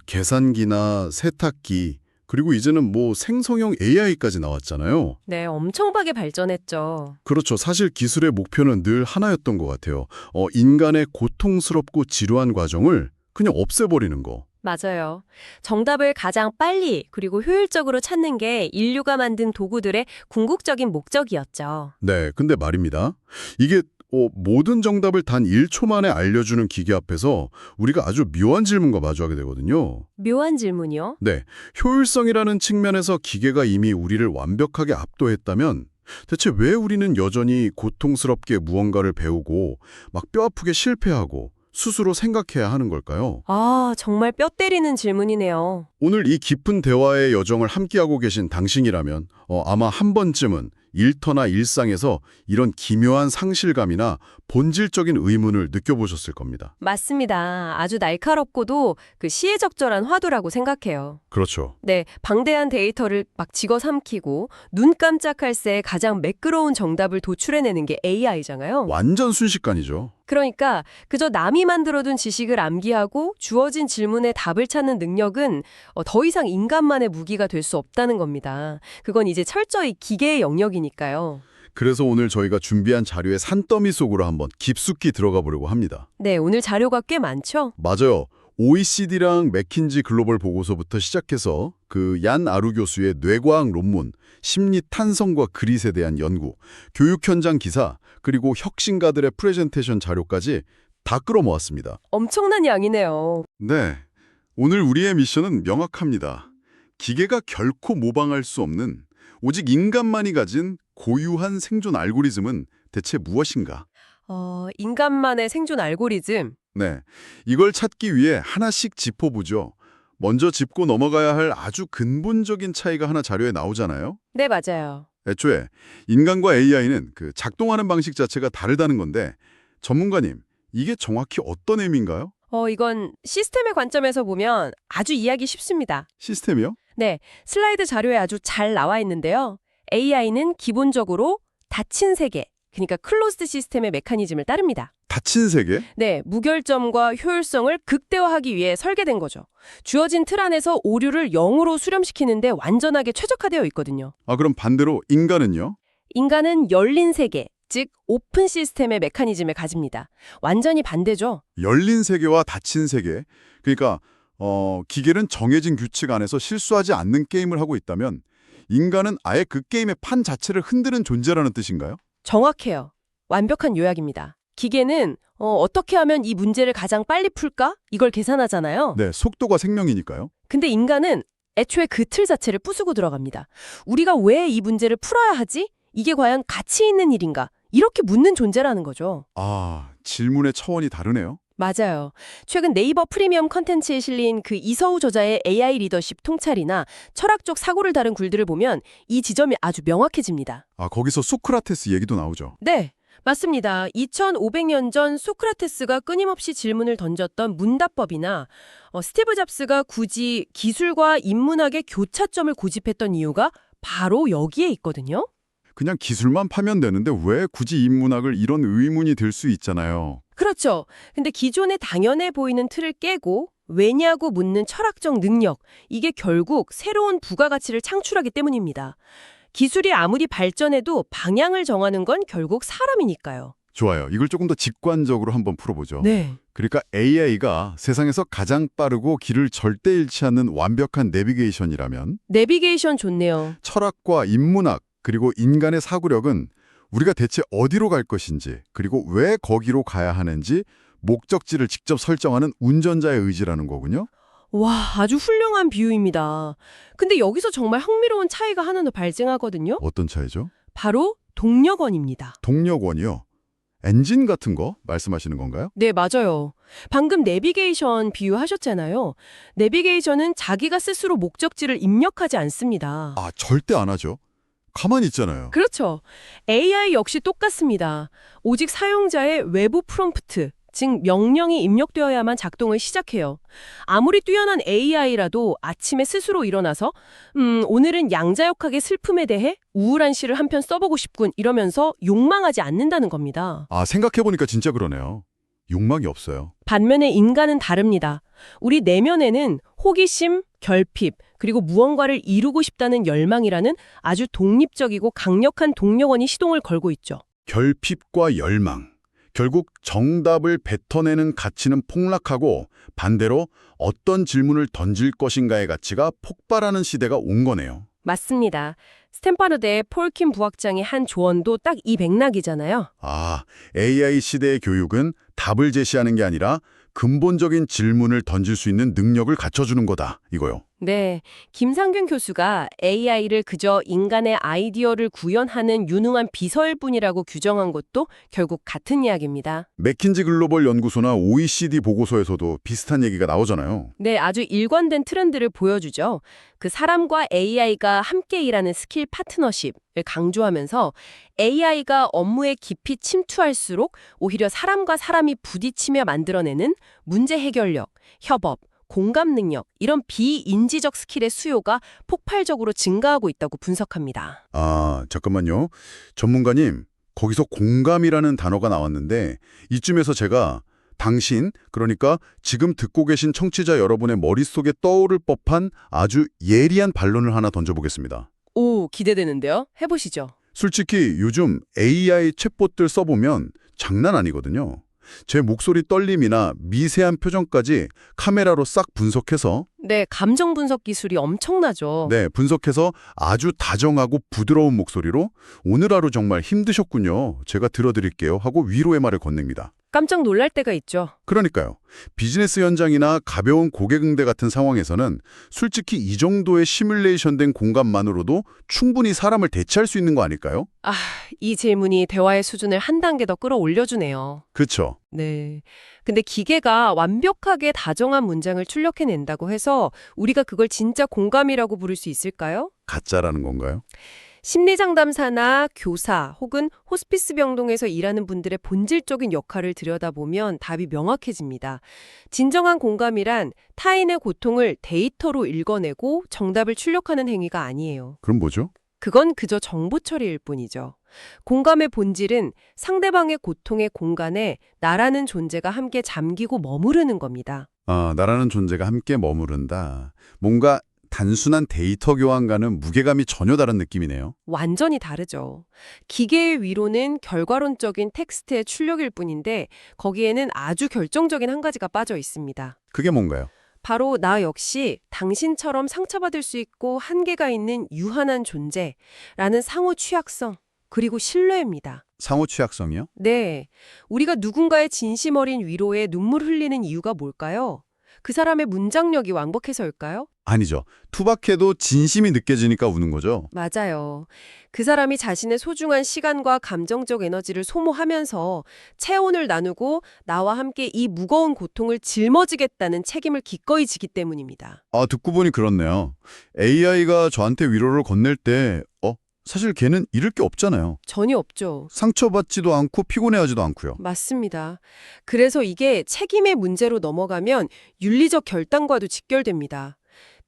계산기나 세탁기, 그리고 이제는 뭐 생성형 AI까지 나왔잖아요. 네, 엄청나게 발전했죠. 그렇죠. 사실 기술의 목표는 늘 하나였던 것 같아요. 인간의 고통스럽고 지루한 과정을 그냥 없애버리는 거. 맞아요. 정답을 가장 빨리 그리고 효율적으로 찾는 게 인류가 만든 도구들의 궁극적인 목적이었죠. 네, 근데 말입니다. 이게 모든 정답을 단 1초 만에 알려주는 기계 앞에서 우리가 아주 묘한 질문과 마주하게 되거든요. 묘한 질문이요? 네, 효율성이라는 측면에서 기계가 이미 우리를 완벽하게 압도했다면 대체 왜 우리는 여전히 고통스럽게 무언가를 배우고 막 뼈아프게 실패하고 스스로 생각해야 하는 걸까요? 아, 정말 뼈 때리는 질문이네요. 오늘 이 깊은 대화의 여정을 함께하고 계신 당신이라면 아마 한 번쯤은 일터나 일상에서 이런 기묘한 상실감이나 본질적인 의문을 느껴보셨을 겁니다. 맞습니다. 아주 날카롭고도 그 시의적절한 화두라고 생각해요. 그렇죠. 네, 방대한 데이터를 막 집어삼키고 눈 깜짝할 새 가장 매끄러운 정답을 도출해내는 게 AI잖아요. 완전 순식간이죠. 그러니까 그저 남이 만들어둔 지식을 암기하고 주어진 질문에 답을 찾는 능력은 더 이상 인간만의 무기가 될 수 없다는 겁니다. 그건 이제 철저히 기계의 영역이니까요. 그래서 오늘 저희가 준비한 자료의 산더미 속으로 한번 깊숙이 들어가 보려고 합니다. 네, 오늘 자료가 꽤 많죠? 맞아요. OECD랑 맥킨지 글로벌 보고서부터 시작해서 그 얀 아루 교수의 뇌과학 논문, 심리 탄성과 그릿에 대한 연구, 교육 현장 기사, 그리고 혁신가들의 프레젠테이션 자료까지 다 끌어모았습니다. 엄청난 양이네요. 네, 오늘 우리의 미션은 명확합니다. 기계가 결코 모방할 수 없는 오직 인간만이 가진 고유한 생존 알고리즘은 대체 무엇인가? 인간만의 생존 알고리즘. 네, 이걸 찾기 위해 하나씩 짚어보죠. 먼저 짚고 넘어가야 할 아주 근본적인 차이가 하나 자료에 나오잖아요. 네, 맞아요. 애초에 인간과 AI는 그 작동하는 방식 자체가 다르다는 건데 전문가님, 이게 정확히 어떤 의미인가요? 이건 시스템의 관점에서 보면 아주 이해하기 쉽습니다. 시스템이요? 네, 슬라이드 자료에 아주 잘 나와 있는데요. AI는 기본적으로 닫힌 세계, 그러니까 클로즈드 시스템의 메커니즘을 따릅니다. 닫힌 세계? 네, 무결점과 효율성을 극대화하기 위해 설계된 거죠. 주어진 틀 안에서 오류를 0으로 수렴시키는데 완전하게 최적화되어 있거든요. 아, 그럼 반대로 인간은요? 인간은 열린 세계, 즉 오픈 시스템의 메커니즘을 가집니다. 완전히 반대죠. 열린 세계와 닫힌 세계. 그러니까 기계는 정해진 규칙 안에서 실수하지 않는 게임을 하고 있다면 인간은 아예 그 게임의 판 자체를 흔드는 존재라는 뜻인가요? 정확해요. 완벽한 요약입니다. 기계는 어떻게 하면 이 문제를 가장 빨리 풀까? 이걸 계산하잖아요. 네, 속도가 생명이니까요. 근데 인간은 애초에 그 틀 자체를 부수고 들어갑니다. 우리가 왜 이 문제를 풀어야 하지? 이게 과연 가치 있는 일인가? 이렇게 묻는 존재라는 거죠. 아, 질문의 차원이 다르네요. 맞아요. 최근 네이버 프리미엄 컨텐츠에 실린 그 이서우 저자의 AI 리더십 통찰이나 철학적 사고를 다룬 글들을 보면 이 지점이 아주 명확해집니다. 아, 거기서 소크라테스 얘기도 나오죠. 네, 맞습니다. 2500년 전 소크라테스가 끊임없이 질문을 던졌던 문답법이나 스티브 잡스가 굳이 기술과 인문학의 교차점을 고집했던 이유가 바로 여기에 있거든요. 그냥 기술만 파면 되는데 왜 굳이 인문학을 이런 의문이 들 수 있잖아요. 그렇죠. 근데 기존의 당연해 보이는 틀을 깨고 왜냐고 묻는 철학적 능력, 이게 결국 새로운 부가가치를 창출하기 때문입니다. 기술이 아무리 발전해도 방향을 정하는 건 결국 사람이니까요. 좋아요. 이걸 조금 더 직관적으로 한번 풀어보죠. 네. 그러니까 AI가 세상에서 가장 빠르고 길을 절대 잃지 않는 완벽한 내비게이션이라면 내비게이션 좋네요. 철학과 인문학 그리고 인간의 사고력은 우리가 대체 어디로 갈 것인지 그리고 왜 거기로 가야 하는지 목적지를 직접 설정하는 운전자의 의지라는 거군요. 와, 아주 훌륭한 비유입니다. 근데 여기서 정말 흥미로운 차이가 하나 더 발생하거든요. 어떤 차이죠? 바로 동력원입니다. 동력원이요. 엔진 같은 거 말씀하시는 건가요? 네, 맞아요. 방금 내비게이션 비유하셨잖아요. 내비게이션은 자기가 스스로 목적지를 입력하지 않습니다. 아, 절대 안 하죠. 가만히 있잖아요. 그렇죠. AI 역시 똑같습니다. 오직 사용자의 외부 프롬프트, 즉 명령이 입력되어야만 작동을 시작해요. 아무리 뛰어난 AI라도 아침에 스스로 일어나서 오늘은 양자역학의 슬픔에 대해 우울한 시를 한 편 써보고 싶군 이러면서 욕망하지 않는다는 겁니다. 아, 생각해보니까 진짜 그러네요. 욕망이 없어요. 반면에 인간은 다릅니다. 우리 내면에는 호기심, 결핍, 그리고 무언가를 이루고 싶다는 열망이라는 아주 독립적이고 강력한 동력원이 시동을 걸고 있죠. 결핍과 열망. 결국 정답을 뱉어내는 가치는 폭락하고 반대로 어떤 질문을 던질 것인가의 가치가 폭발하는 시대가 온 거네요. 맞습니다. 스탠퍼드대 폴킴 부학장의 한 조언도 딱 이 맥락이잖아요. 아, AI 시대의 교육은 답을 제시하는 게 아니라 근본적인 질문을 던질 수 있는 능력을 갖춰주는 거다, 이거요. 네, 김상균 교수가 AI를 그저 인간의 아이디어를 구현하는 유능한 비서일 뿐이라고 규정한 것도 결국 같은 이야기입니다. 맥킨지 글로벌 연구소나 OECD 보고서에서도 비슷한 얘기가 나오잖아요. 네, 아주 일관된 트렌드를 보여주죠. 그 사람과 AI가 함께 일하는 스킬 파트너십을 강조하면서 AI가 업무에 깊이 침투할수록 오히려 사람과 사람이 부딪히며 만들어내는 문제 해결력, 협업, 공감 능력, 이런 비인지적 스킬의 수요가 폭발적으로 증가하고 있다고 분석합니다. 아, 잠깐만요. 전문가님, 거기서 공감이라는 단어가 나왔는데 이쯤에서 제가 당신, 그러니까 지금 듣고 계신 청취자 여러분의 머릿속에 떠오를 법한 아주 예리한 반론을 하나 던져보겠습니다. 오, 기대되는데요? 해보시죠. 솔직히 요즘 AI 챗봇들 써보면 장난 아니거든요. 제 목소리 떨림이나 미세한 표정까지 카메라로 싹 분석해서 네, 감정 분석 기술이 엄청나죠. 분석해서 아주 다정하고 부드러운 목소리로 오늘 하루 정말 힘드셨군요. 제가 들어드릴게요 하고 위로의 말을 건넵니다. 깜짝 놀랄 때가 있죠. 그러니까요. 비즈니스 현장이나 가벼운 고객 응대 같은 상황에서는 솔직히 이 정도의 시뮬레이션된 공감만으로도 충분히 사람을 대체할 수 있는 거 아닐까요? 아, 이 질문이 대화의 수준을 한 단계 더 끌어올려주네요. 그렇죠. 네. 근데 기계가 완벽하게 다정한 문장을 출력해낸다고 해서 우리가 그걸 진짜 공감이라고 부를 수 있을까요? 가짜라는 건가요? 심리상담사나 교사 혹은 호스피스 병동에서 일하는 분들의 본질적인 역할을 들여다보면 답이 명확해집니다. 진정한 공감이란 타인의 고통을 데이터로 읽어내고 정답을 출력하는 행위가 아니에요. 그럼 뭐죠? 그건 그저 정보 처리일 뿐이죠. 공감의 본질은 상대방의 고통의 공간에 나라는 존재가 함께 잠기고 머무르는 겁니다. 아, 나라는 존재가 함께 머무른다. 뭔가 단순한 데이터 교환과는 무게감이 전혀 다른 느낌이네요. 완전히 다르죠. 기계의 위로는 결과론적인 텍스트의 출력일 뿐인데 거기에는 아주 결정적인 한 가지가 빠져 있습니다. 그게 뭔가요? 바로 나 역시 당신처럼 상처받을 수 있고 한계가 있는 유한한 존재라는 상호 취약성, 그리고 신뢰입니다. 상호 취약성이요? 네. 우리가 누군가의 진심 어린 위로에 눈물 흘리는 이유가 뭘까요? 그 사람의 문장력이 완벽해서일까요? 아니죠. 투박해도 진심이 느껴지니까 우는 거죠. 맞아요. 그 사람이 자신의 소중한 시간과 감정적 에너지를 소모하면서 체온을 나누고 나와 함께 이 무거운 고통을 짊어지겠다는 책임을 기꺼이 지기 때문입니다. 아, 듣고 보니 그렇네요. AI가 저한테 위로를 건넬 때 사실 걔는 잃을 게 없잖아요. 전혀 없죠. 상처받지도 않고 피곤해하지도 않고요. 맞습니다. 그래서 이게 책임의 문제로 넘어가면 윤리적 결단과도 직결됩니다.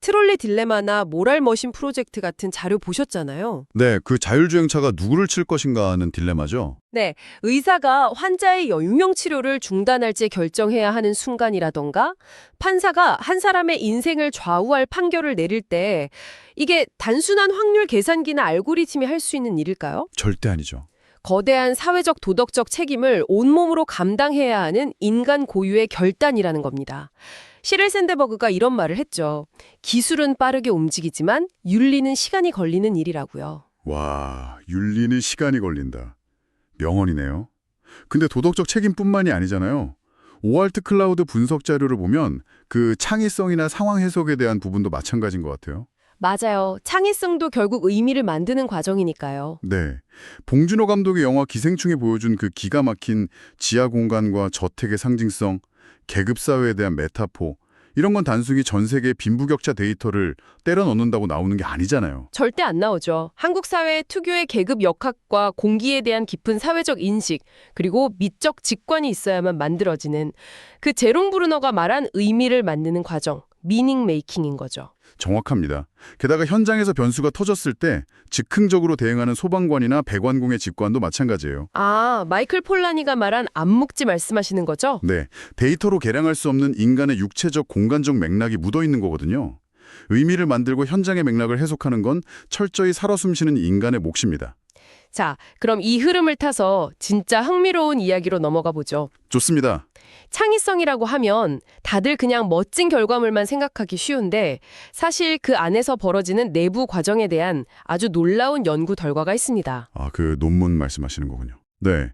트롤리 딜레마나 모랄 머신 프로젝트 같은 자료 보셨잖아요. 네, 그 자율주행차가 누구를 칠 것인가 하는 딜레마죠. 네, 의사가 환자의 유명 치료를 중단할지 결정해야 하는 순간이라던가 판사가 한 사람의 인생을 좌우할 판결을 내릴 때 이게 단순한 확률 계산기나 알고리즘이 할 수 있는 일일까요? 절대 아니죠. 거대한 사회적 도덕적 책임을 온몸으로 감당해야 하는 인간 고유의 결단이라는 겁니다. 시릴 샌드버그가 이런 말을 했죠. 기술은 빠르게 움직이지만 윤리는 시간이 걸리는 일이라고요. 와, 윤리는 시간이 걸린다. 명언이네요. 근데 도덕적 책임뿐만이 아니잖아요. 오알트 클라우드 분석 자료를 보면 그 창의성이나 상황 해석에 대한 부분도 마찬가지인 것 같아요. 맞아요. 창의성도 결국 의미를 만드는 과정이니까요. 네. 봉준호 감독의 영화 기생충에 보여준 그 기가 막힌 지하 공간과 저택의 상징성, 계급사회에 대한 메타포, 이런 건 단순히 전 세계 빈부격차 데이터를 때려 넣는다고 나오는 게 아니잖아요. 절대 안 나오죠. 한국 사회의 특유의 계급 역학과 공기에 대한 깊은 사회적 인식, 그리고 미적 직관이 있어야만 만들어지는 그 제롬 브루너가 말한 의미를 만드는 과정. 미닝 메이킹인 거죠. 정확합니다. 게다가 현장에서 변수가 터졌을 때 즉흥적으로 대응하는 소방관이나 배관공의 직관도 마찬가지예요. 아, 마이클 폴라니가 말한 암묵지 말씀하시는 거죠? 네, 데이터로 계량할 수 없는 인간의 육체적 공간적 맥락이 묻어있는 거거든요. 의미를 만들고 현장의 맥락을 해석하는 건 철저히 살아 숨쉬는 인간의 몫입니다. 자, 그럼 이 흐름을 타서 진짜 흥미로운 이야기로 넘어가 보죠. 좋습니다. 창의성이라고 하면 다들 그냥 멋진 결과물만 생각하기 쉬운데 사실 그 안에서 벌어지는 내부 과정에 대한 아주 놀라운 연구 결과가 있습니다. 아, 그 논문 말씀하시는 거군요. 네,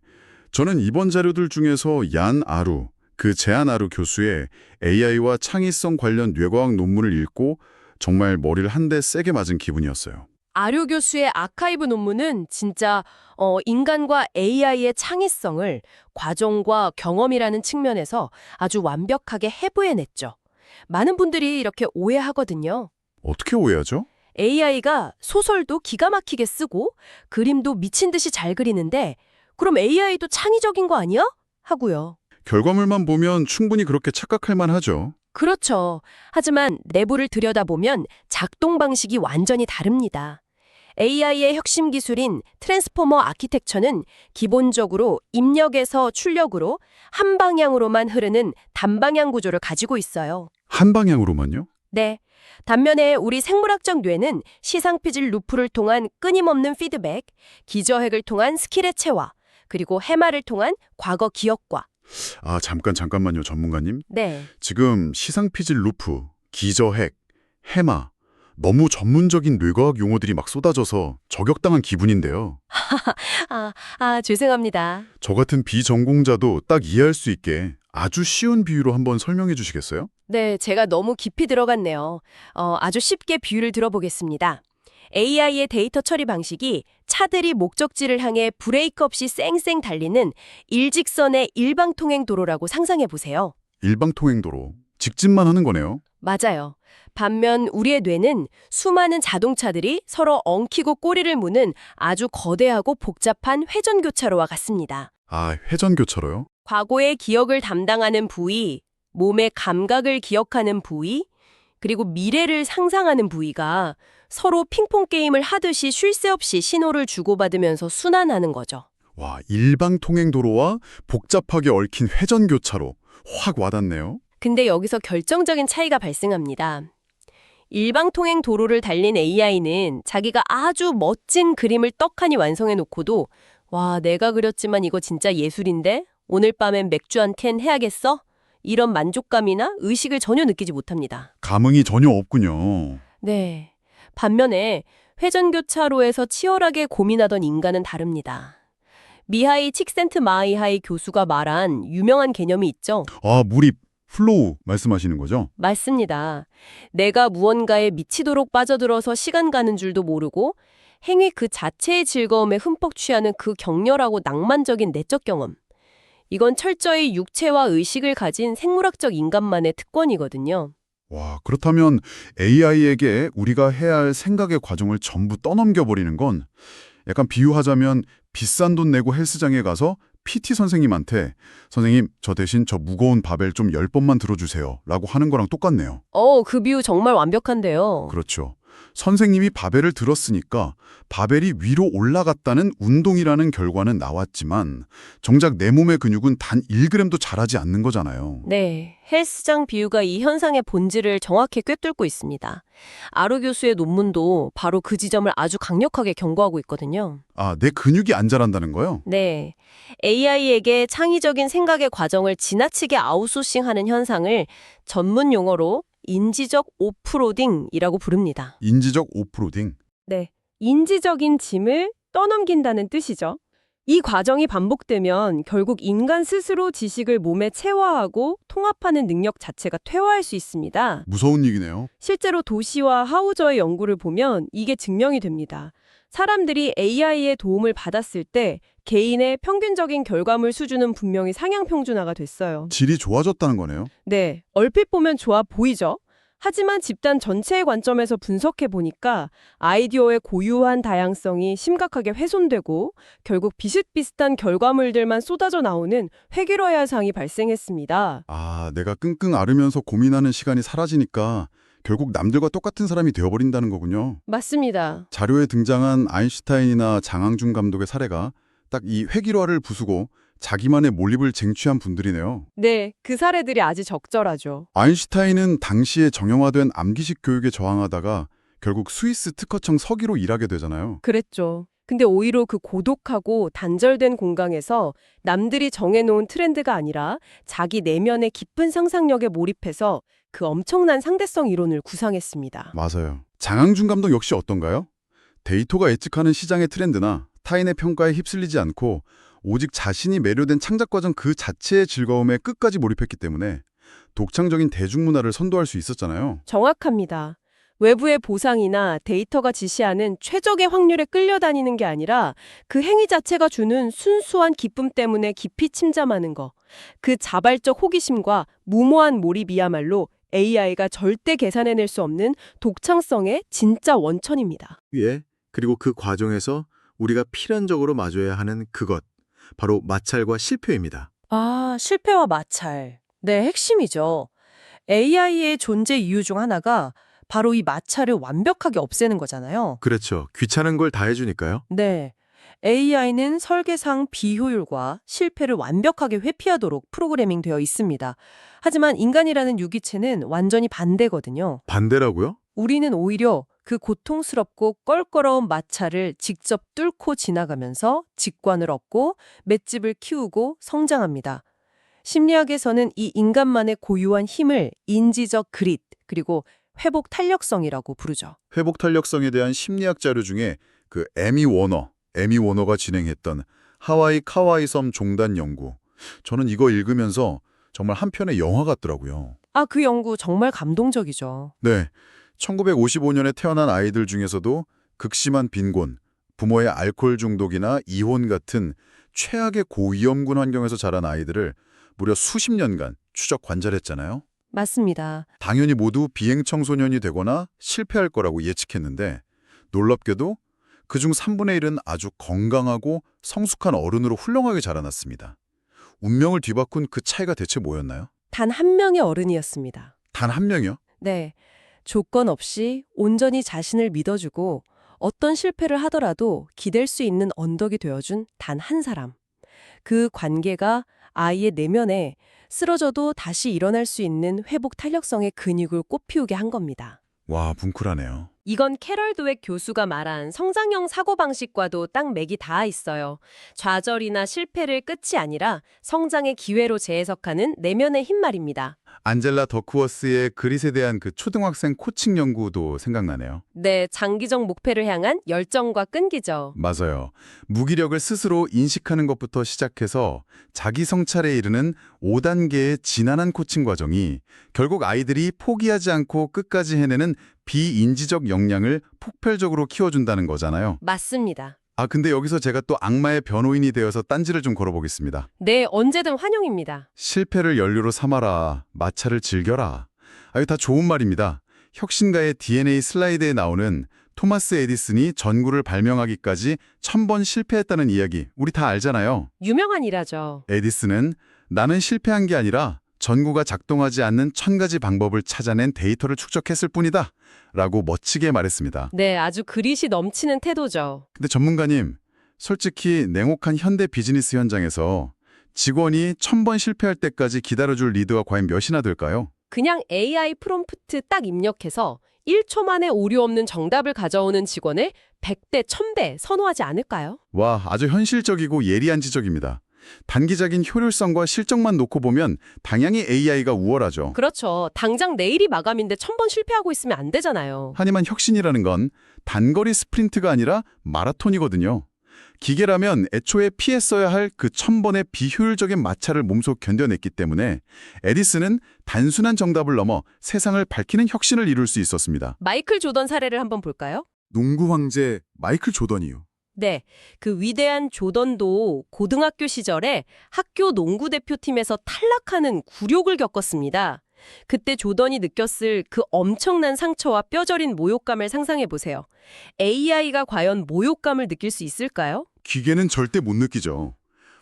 저는 이번 자료들 중에서 얀 아루, 그 제안 아루 교수의 AI와 창의성 관련 뇌과학 논문을 읽고 정말 머리를 한 대 세게 맞은 기분이었어요. 아류 교수의 아카이브 논문은 진짜 인간과 AI의 창의성을 과정과 경험이라는 측면에서 아주 완벽하게 해부해냈죠. 많은 분들이 이렇게 오해하거든요. 어떻게 오해하죠? AI가 소설도 기가 막히게 쓰고 그림도 미친 듯이 잘 그리는데 그럼 AI도 창의적인 거 아니야? 하고요. 결과물만 보면 충분히 그렇게 착각할 만하죠. 그렇죠. 하지만 내부를 들여다보면 작동 방식이 완전히 다릅니다. AI의 핵심 기술인 트랜스포머 아키텍처는 기본적으로 입력에서 출력으로 한 방향으로만 흐르는 단방향 구조를 가지고 있어요. 한 방향으로만요? 네. 반면에 우리 생물학적 뇌는 시상피질 루프를 통한 끊임없는 피드백, 기저핵을 통한 스킬의 체화, 그리고 해마를 통한 과거 기억과. 아, 잠깐만요, 전문가님. 네. 지금 시상피질 루프, 기저핵, 해마, 너무 전문적인 뇌과학 용어들이 막 쏟아져서 저격당한 기분인데요. 죄송합니다. 저 같은 비전공자도 딱 이해할 수 있게 아주 쉬운 비유로 한번 설명해 주시겠어요? 네, 제가 너무 깊이 들어갔네요. 아주 쉽게 비유를 들어보겠습니다. AI의 데이터 처리 방식이 차들이 목적지를 향해 브레이크 없이 쌩쌩 달리는 일직선의 일방통행 도로라고 상상해 보세요. 일방통행도로, 직진만 하는 거네요. 맞아요. 반면 우리의 뇌는 수많은 자동차들이 서로 엉키고 꼬리를 무는 아주 거대하고 복잡한 회전교차로와 같습니다. 아, 회전교차로요? 과거의 기억을 담당하는 부위, 몸의 감각을 기억하는 부위, 그리고 미래를 상상하는 부위가 서로 핑퐁 게임을 하듯이 쉴 새 없이 신호를 주고받으면서 순환하는 거죠. 와, 일방통행도로와 복잡하게 얽힌 회전교차로, 확 와닿네요. 근데 여기서 결정적인 차이가 발생합니다. 일방통행 도로를 달린 AI는 자기가 아주 멋진 그림을 떡하니 완성해 놓고도 와, 내가 그렸지만 이거 진짜 예술인데? 오늘 밤엔 맥주 한 캔 해야겠어? 이런 만족감이나 의식을 전혀 느끼지 못합니다. 감흥이 전혀 없군요. 네. 반면에 회전교차로에서 치열하게 고민하던 인간은 다릅니다. 미하이 칙센트마이하이 교수가 말한 유명한 개념이 있죠. 아, 몰입, 플로우 말씀하시는 거죠? 맞습니다. 내가 무언가에 미치도록 빠져들어서 시간 가는 줄도 모르고 행위 그 자체의 즐거움에 흠뻑 취하는 그 격렬하고 낭만적인 내적 경험. 이건 철저히 육체와 의식을 가진 생물학적 인간만의 특권이거든요. 와, 그렇다면 AI에게 우리가 해야 할 생각의 과정을 전부 떠넘겨버리는 건 약간 비유하자면 비싼 돈 내고 헬스장에 가서 PT 선생님한테 선생님, 저 대신 저 무거운 바벨 좀 10번만 들어주세요 라고 하는 거랑 똑같네요. 그 비유 정말 완벽한데요. 그렇죠. 선생님이 바벨을 들었으니까 바벨이 위로 올라갔다는 운동이라는 결과는 나왔지만 정작 내 몸의 근육은 단 1g도 자라지 않는 거잖아요. 네, 헬스장 비유가 이 현상의 본질을 정확히 꿰뚫고 있습니다. 아루 교수의 논문도 바로 그 지점을 아주 강력하게 경고하고 있거든요. 아, 내 근육이 안 자란다는 거요? 네, AI에게 창의적인 생각의 과정을 지나치게 아웃소싱하는 현상을 전문 용어로 인지적 오프로딩이라고 부릅니다. 인지적 오프로딩. 네, 인지적인 짐을 떠넘긴다는 뜻이죠. 이 과정이 반복되면 결국 인간 스스로 지식을 몸에 체화하고 통합하는 능력 자체가 퇴화할 수 있습니다. 무서운 얘기네요. 실제로 도시와 하우저의 연구를 보면 이게 증명이 됩니다. 사람들이 AI의 도움을 받았을 때 개인의 평균적인 결과물 수준은 분명히 상향 평준화가 됐어요. 질이 좋아졌다는 거네요. 네, 얼핏 보면 좋아 보이죠? 하지만 집단 전체의 관점에서 분석해 보니까 아이디어의 고유한 다양성이 심각하게 훼손되고 결국 비슷비슷한 결과물들만 쏟아져 나오는 회귀로야상이 발생했습니다. 아, 내가 끙끙 앓으면서 고민하는 시간이 사라지니까 결국 남들과 똑같은 사람이 되어버린다는 거군요. 맞습니다. 자료에 등장한 아인슈타인이나 장항준 감독의 사례가 딱 이 회귀로화를 부수고 자기만의 몰입을 쟁취한 분들이네요. 네, 그 사례들이 아주 적절하죠. 아인슈타인은 당시에 정형화된 암기식 교육에 저항하다가 결국 스위스 특허청 서기로 일하게 되잖아요. 그랬죠. 근데 오히려 그 고독하고 단절된 공간에서 남들이 정해놓은 트렌드가 아니라 자기 내면의 깊은 상상력에 몰입해서 그 엄청난 상대성 이론을 구상했습니다. 맞아요. 장항준 감독 역시 어떤가요? 데이터가 예측하는 시장의 트렌드나 타인의 평가에 휩쓸리지 않고 오직 자신이 매료된 창작 과정 그 자체의 즐거움에 끝까지 몰입했기 때문에 독창적인 대중문화를 선도할 수 있었잖아요. 정확합니다. 외부의 보상이나 데이터가 지시하는 최적의 확률에 끌려다니는 게 아니라 그 행위 자체가 주는 순수한 기쁨 때문에 깊이 침잠하는 거. 그 자발적 호기심과 무모한 몰입이야말로 AI가 절대 계산해낼 수 없는 독창성의 진짜 원천입니다. 예, 그리고 그 과정에서 우리가 필연적으로 마줘야 하는 그것, 바로 마찰과 실패입니다. 아, 실패와 마찰. 네, 핵심이죠. AI의 존재 이유 중 하나가 바로 이 마찰을 완벽하게 없애는 거잖아요. 그렇죠. 귀찮은 걸 다 해주니까요. 네. AI는 설계상 비효율과 실패를 완벽하게 회피하도록 프로그래밍 되어 있습니다. 하지만 인간이라는 유기체는 완전히 반대거든요. 반대라고요? 우리는 오히려 그 고통스럽고 껄끄러운 마찰을 직접 뚫고 지나가면서 직관을 얻고 맷집을 키우고 성장합니다. 심리학에서는 이 인간만의 고유한 힘을 인지적 그릿, 그리고 회복 탄력성이라고 부르죠. 회복 탄력성에 대한 심리학 자료 중에 그 에미 워너가 진행했던 하와이 카와이 섬 종단 연구. 저는 이거 읽으면서 정말 한 편의 영화 같더라고요. 아, 그 연구 정말 감동적이죠. 네, 1955년에 태어난 아이들 중에서도 극심한 빈곤, 부모의 알코올 중독이나 이혼 같은 최악의 고위험군 환경에서 자란 아이들을 무려 수십 년간 추적 관찰했잖아요. 맞습니다. 당연히 모두 비행 청소년이 되거나 실패할 거라고 예측했는데 놀랍게도 그중 3분의 1은 아주 건강하고 성숙한 어른으로 훌륭하게 자라났습니다. 운명을 뒤바꾼 그 차이가 대체 뭐였나요? 단 한 명의 어른이었습니다. 단 한 명이요? 네. 조건 없이 온전히 자신을 믿어주고 어떤 실패를 하더라도 기댈 수 있는 언덕이 되어준 단 한 사람. 그 관계가 아이의 내면에 쓰러져도 다시 일어날 수 있는 회복 탄력성의 근육을 꽃피우게 한 겁니다. 와, 뭉클하네요. 이건 캐럴 드웩 교수가 말한 성장형 사고방식과도 딱 맥이 닿아 있어요. 좌절이나 실패를 끝이 아니라 성장의 기회로 재해석하는 내면의 힘 말입니다. 안젤라 더크워스의 그릿에 대한 그 초등학생 코칭 연구도 생각나네요. 네, 장기적 목표를 향한 열정과 끈기죠. 맞아요. 무기력을 스스로 인식하는 것부터 시작해서 자기 성찰에 이르는 5단계의 지난한 코칭 과정이 결국 아이들이 포기하지 않고 끝까지 해내는 비인지적 역량을 폭발적으로 키워준다는 거잖아요. 맞습니다. 아, 근데 여기서 제가 또 악마의 변호인이 되어서 딴지를 좀 걸어보겠습니다. 네, 언제든 환영입니다. 실패를 연료로 삼아라. 마찰을 즐겨라. 아, 이거 다 좋은 말입니다. 혁신가의 DNA 슬라이드에 나오는 토마스 에디슨이 전구를 발명하기까지 1000번 실패했다는 이야기 우리 다 알잖아요. 유명한 일화죠. 에디슨은 나는 실패한 게 아니라 전구가 작동하지 않는 1000가지 방법을 찾아낸 데이터를 축적했을 뿐이다. 라고 멋지게 말했습니다. 네, 아주 그릿이 넘치는 태도죠. 근데 전문가님, 솔직히 냉혹한 현대 비즈니스 현장에서 직원이 1000번 실패할 때까지 기다려줄 리드가 과연 몇이나 될까요? 그냥 AI 프롬프트 딱 입력해서 1초 만에 오류 없는 정답을 가져오는 직원을 100대, 1000배 선호하지 않을까요? 와, 아주 현실적이고 예리한 지적입니다. 단기적인 효율성과 실적만 놓고 보면 당연히 AI가 우월하죠. 그렇죠. 당장 내일이 마감인데 1000번 실패하고 있으면 안 되잖아요. 하지만 혁신이라는 건 단거리 스프린트가 아니라 마라톤이거든요. 기계라면 애초에 피했어야 할 그 1000번의 비효율적인 마찰을 몸소 견뎌냈기 때문에 에디슨은 단순한 정답을 넘어 세상을 밝히는 혁신을 이룰 수 있었습니다. 마이클 조던 사례를 한번 볼까요? 농구 황제 마이클 조던이요. 네, 그 위대한 조던도 고등학교 시절에 학교 농구 대표팀에서 탈락하는 굴욕을 겪었습니다. 그때 조던이 느꼈을 그 엄청난 상처와 뼈저린 모욕감을 상상해 보세요. AI가 과연 모욕감을 느낄 수 있을까요? 기계는 절대 못 느끼죠.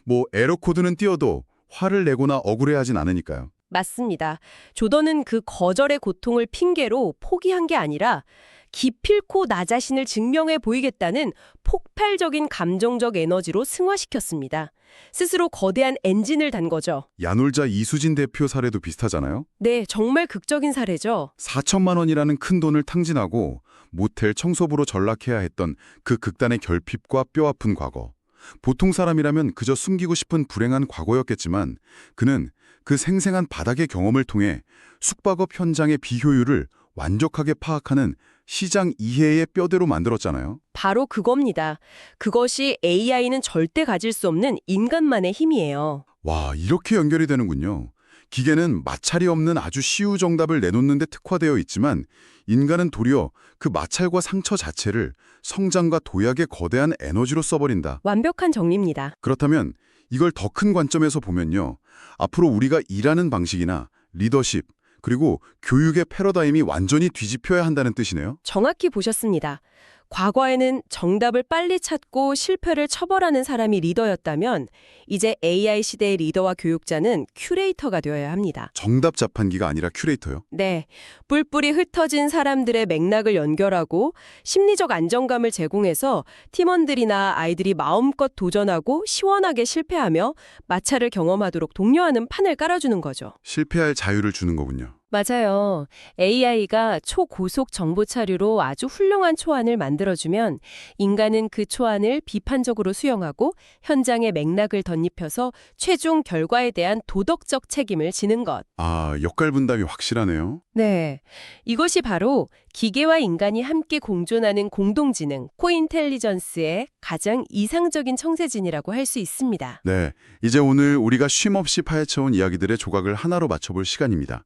뭐 에러 코드는 띄어도 화를 내거나 억울해하진 않으니까요. 맞습니다. 조던은 그 거절의 고통을 핑계로 포기한 게 아니라 기필코 나 자신을 증명해 보이겠다는 폭발적인 감정적 에너지로 승화시켰습니다. 스스로 거대한 엔진을 단 거죠. 야놀자 이수진 대표 사례도 비슷하잖아요. 네, 정말 극적인 사례죠. 4천만 원이라는 큰 돈을 탕진하고 모텔 청소부로 전락해야 했던 그 극단의 결핍과 뼈아픈 과거. 보통 사람이라면 그저 숨기고 싶은 불행한 과거였겠지만 그는 그 생생한 바닥의 경험을 통해 숙박업 현장의 비효율을 완벽하게 파악하는 시장 이해의 뼈대로 만들었잖아요. 바로 그겁니다. 그것이 AI는 절대 가질 수 없는 인간만의 힘이에요. 와, 이렇게 연결이 되는군요. 기계는 마찰이 없는 아주 쉬운 정답을 내놓는 데 특화되어 있지만 인간은 도리어 그 마찰과 상처 자체를 성장과 도약의 거대한 에너지로 써버린다. 완벽한 정리입니다. 그렇다면 이걸 더 큰 관점에서 보면요. 앞으로 우리가 일하는 방식이나 리더십, 그리고 교육의 패러다임이 완전히 뒤집혀야 한다는 뜻이네요. 정확히 보셨습니다. 과거에는 정답을 빨리 찾고 실패를 처벌하는 사람이 리더였다면 이제 AI 시대의 리더와 교육자는 큐레이터가 되어야 합니다. 정답 자판기가 아니라 큐레이터요. 네, 뿔뿔이 흩어진 사람들의 맥락을 연결하고 심리적 안정감을 제공해서 팀원들이나 아이들이 마음껏 도전하고 시원하게 실패하며 마찰을 경험하도록 독려하는 판을 깔아주는 거죠. 실패할 자유를 주는 거군요. 맞아요. AI가 초고속 정보 처리로 아주 훌륭한 초안을 만들어주면 인간은 그 초안을 비판적으로 수용하고 현장의 맥락을 덧입혀서 최종 결과에 대한 도덕적 책임을 지는 것. 아, 역할 분담이 확실하네요. 네. 이것이 바로 기계와 인간이 함께 공존하는 공동지능, 코인텔리전스의 가장 이상적인 청세진이라고 할 수 있습니다. 네, 이제 오늘 우리가 쉼없이 파헤쳐온 이야기들의 조각을 하나로 맞춰볼 시간입니다.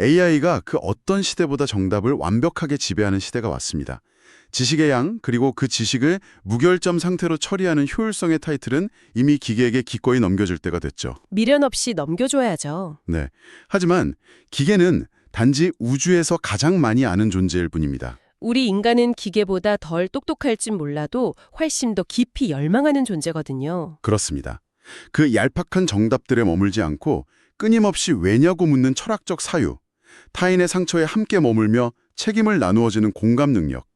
AI가 그 어떤 시대보다 정답을 완벽하게 지배하는 시대가 왔습니다. 지식의 양, 그리고 그 지식을 무결점 상태로 처리하는 효율성의 타이틀은 이미 기계에게 기꺼이 넘겨질 때가 됐죠. 미련 없이 넘겨줘야죠. 네. 하지만 기계는 단지 우주에서 가장 많이 아는 존재일 뿐입니다. 우리 인간은 기계보다 덜 똑똑할진 몰라도 훨씬 더 깊이 열망하는 존재거든요. 그렇습니다. 그 얄팍한 정답들에 머물지 않고 끊임없이 왜냐고 묻는 철학적 사유, 타인의 상처에 함께 머물며 책임을 나누어지는 공감 능력,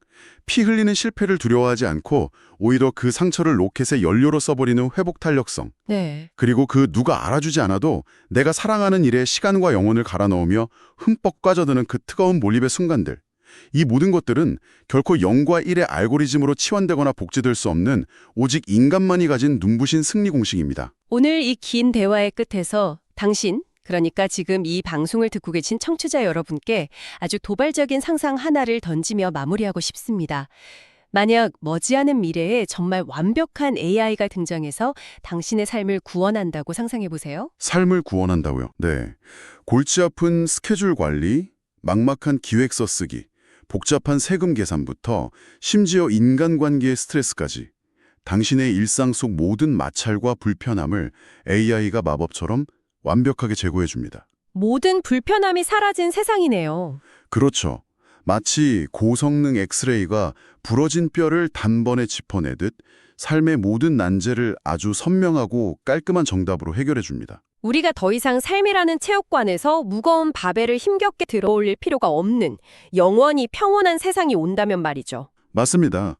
피 흘리는 실패를 두려워하지 않고 오히려 그 상처를 로켓의 연료로 써버리는 회복 탄력성, 네. 그리고 그 누가 알아주지 않아도 내가 사랑하는 일에 시간과 영혼을 갈아 넣으며 흠뻑 빠져드는 그 뜨거운 몰입의 순간들. 이 모든 것들은 결코 0과 1의 알고리즘으로 치환되거나 복제될 수 없는 오직 인간만이 가진 눈부신 승리 공식입니다. 오늘 이 긴 대화의 끝에서 당신, 그러니까 지금 이 방송을 듣고 계신 청취자 여러분께 아주 도발적인 상상 하나를 던지며 마무리하고 싶습니다. 만약 머지않은 미래에 정말 완벽한 AI가 등장해서 당신의 삶을 구원한다고 상상해 보세요. 삶을 구원한다고요? 네. 골치 아픈 스케줄 관리, 막막한 기획서 쓰기, 복잡한 세금 계산부터 심지어 인간관계의 스트레스까지 당신의 일상 속 모든 마찰과 불편함을 AI가 마법처럼 완벽하게 제거해 줍니다. 모든 불편함이 사라진 세상이네요. 그렇죠. 마치 고성능 엑스레이가 부러진 뼈를 단번에 짚어내듯 삶의 모든 난제를 아주 선명하고 깔끔한 정답으로 해결해 줍니다. 우리가 더 이상 삶이라는 체육관에서 무거운 바벨을 힘겹게 들어올릴 필요가 없는 영원히 평온한 세상이 온다면 말이죠. 맞습니다.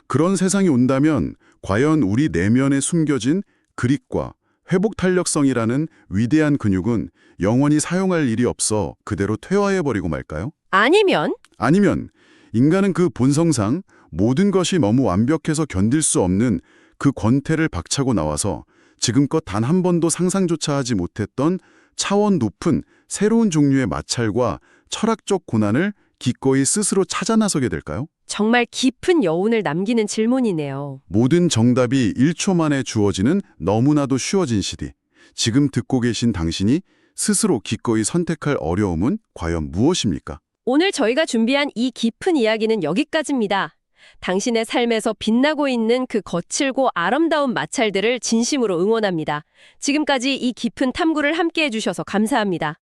그런 세상이 온다면 과연 우리 내면에 숨겨진 그립과 회복 탄력성이라는 위대한 근육은 영원히 사용할 일이 없어 그대로 퇴화해버리고 말까요? 아니면 인간은 그 본성상 모든 것이 너무 완벽해서 견딜 수 없는 그 권태를 박차고 나와서 지금껏 단 한 번도 상상조차 하지 못했던 차원 높은 새로운 종류의 마찰과 철학적 고난을 기꺼이 스스로 찾아 나서게 될까요? 정말 깊은 여운을 남기는 질문이네요. 모든 정답이 1초 만에 주어지는 너무나도 쉬워진 시대. 지금 듣고 계신 당신이 스스로 기꺼이 선택할 어려움은 과연 무엇입니까? 오늘 저희가 준비한 이 깊은 이야기는 여기까지입니다. 당신의 삶에서 빛나고 있는 그 거칠고 아름다운 마찰들을 진심으로 응원합니다. 지금까지 이 깊은 탐구를 함께 해주셔서 감사합니다.